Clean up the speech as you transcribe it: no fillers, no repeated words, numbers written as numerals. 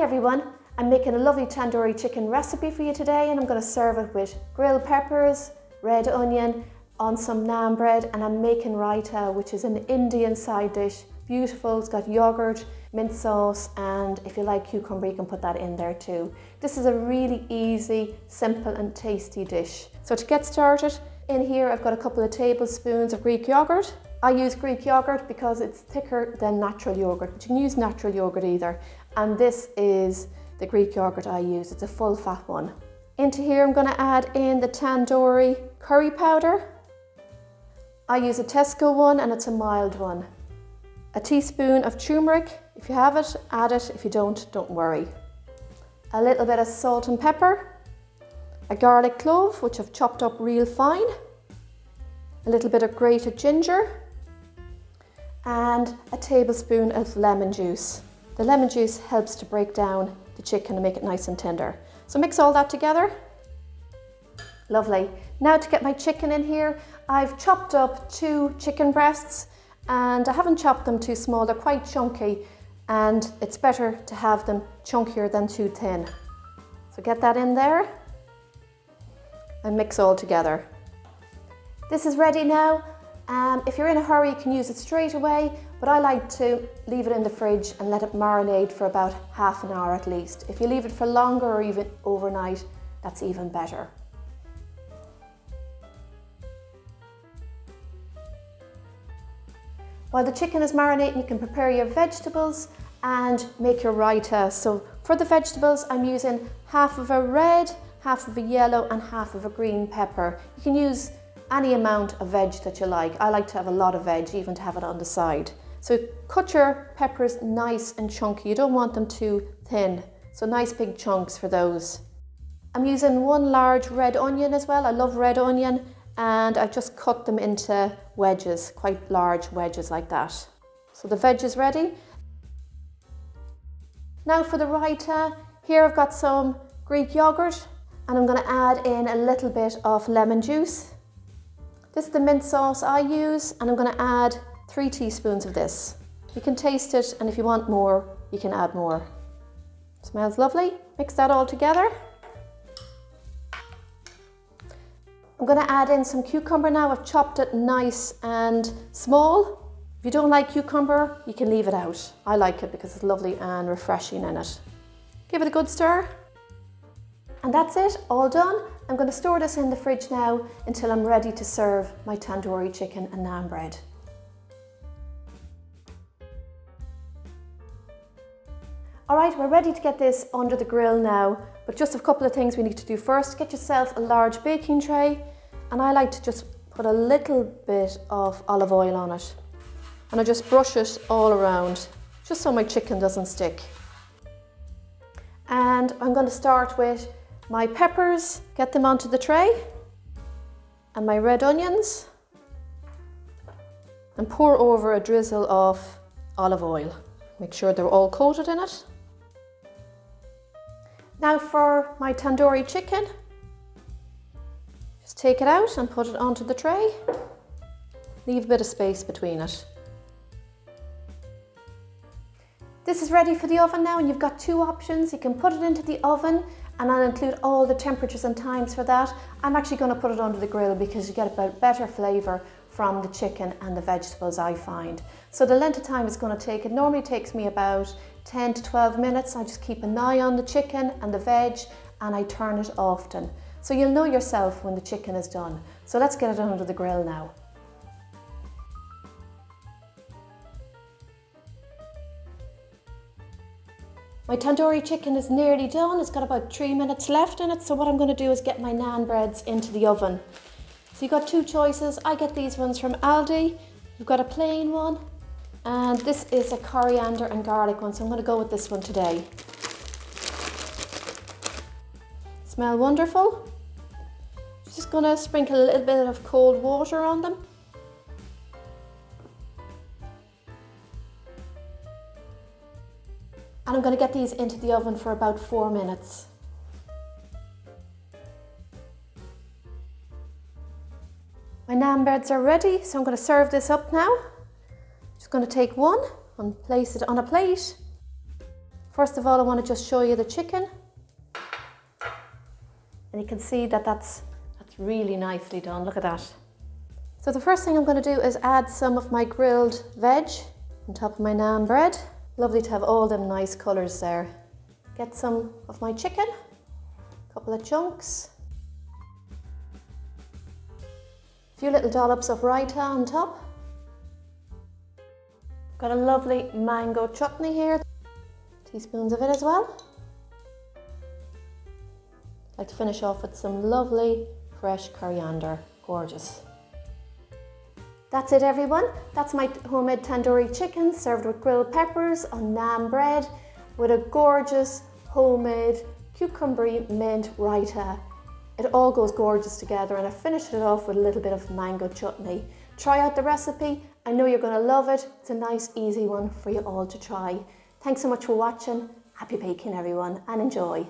everyone, I'm making a lovely tandoori chicken recipe for you today, and I'm going to serve it with grilled peppers, red onion, on some naan bread, and I'm making raita, which is an Indian side dish. Beautiful, it's got yogurt, mint sauce, and if you like cucumber you can put that in there too. This is a really easy, simple and tasty dish. So to get started, in here I've got a couple of tablespoons of Greek yogurt. I use Greek yogurt because it's thicker than natural yogurt, but you can use natural yogurt either. And this is the Greek yogurt I use, it's a full fat one. Into here I'm going to add in the tandoori curry powder. I use a Tesco one and it's a mild one. A teaspoon of turmeric, if you have it, add it. If you don't worry. A little bit of salt and pepper. A garlic clove, which I've chopped up real fine. A little bit of grated ginger. And a tablespoon of lemon juice. The lemon juice helps to break down the chicken and make it nice and tender. So mix all that together. Lovely. Now to get my chicken in here, I've chopped up 2 chicken breasts. And I haven't chopped them too small, they're quite chunky, and it's better to have them chunkier than too thin. So get that in there and mix all together. This is ready now. If you're in a hurry you can use it straight away, but I like to leave it in the fridge and let it marinate for about half an hour at least. If you leave it for longer or even overnight, that's even better. While the chicken is marinating, you can prepare your vegetables and make your raita. So for the vegetables, I'm using half of a red, half of a yellow and half of a green pepper. You can use any amount of veg that you like. I like to have a lot of veg, even to have it on the side. So cut your peppers nice and chunky. You don't want them too thin. So nice big chunks for those. I'm using 1 large red onion as well. I love red onion. And I've just cut them into wedges, quite large wedges like that. So the veg is ready. Now for the raita, here I've got some Greek yogurt and I'm going to add in a little bit of lemon juice. This is the mint sauce I use and I'm going to add 3 teaspoons of this. You can taste it, and if you want more, you can add more. Smells lovely. Mix that all together. I'm going to add in some cucumber now. I've chopped it nice and small. If you don't like cucumber, you can leave it out. I like it because it's lovely and refreshing in it. Give it a good stir. And that's it, all done. I'm going to store this in the fridge now until I'm ready to serve my tandoori chicken and naan bread. Alright, we're ready to get this under the grill now, but just a couple of things we need to do first. Get yourself a large baking tray, and I like to just put a little bit of olive oil on it. And I just brush it all around, just so my chicken doesn't stick. And I'm going to start with my peppers, get them onto the tray, and my red onions, and pour over a drizzle of olive oil. Make sure they're all coated in it. Now for my tandoori chicken, just take it out and put it onto the tray. Leave a bit of space between it. This is ready for the oven now, and you've got 2 options. You can put it into the oven, and I'll include all the temperatures and times for that. I'm actually going to put it under the grill because you get a better flavour from the chicken and the vegetables, I find. So the length of time it's going to take, it normally takes me about 10 to 12 minutes. I just keep an eye on the chicken and the veg, and I turn it often. So you'll know yourself when the chicken is done. So let's get it under the grill now. My tandoori chicken is nearly done. It's got about 3 minutes left in it. So what I'm going to do is get my naan breads into the oven. So you've got 2 choices. I get these ones from Aldi. You've got a plain one, and this is a coriander and garlic one, so I'm going to go with this one today. Smell wonderful. Just going to sprinkle a little bit of cold water on them. And I'm going to get these into the oven for about 4 minutes. My naan breads are ready, so I'm going to serve this up now. Just going to take one and place it on a plate. First of all, I want to just show you the chicken. And you can see that that's really nicely done. Look at that. So the first thing I'm going to do is add some of my grilled veg on top of my naan bread. Lovely to have all them nice colours there. Get some of my chicken, a couple of chunks. A few little dollops of raita on top. Got a lovely mango chutney here. Teaspoons of it as well. I'd like to finish off with some lovely fresh coriander. Gorgeous. That's it, everyone. That's my homemade tandoori chicken served with grilled peppers on naan bread with a gorgeous homemade cucumber mint raita. It all goes gorgeous together, and I finished it off with a little bit of mango chutney. Try out the recipe. I know you're going to love it. It's a nice, easy one for you all to try. Thanks so much for watching. Happy baking, everyone, and enjoy.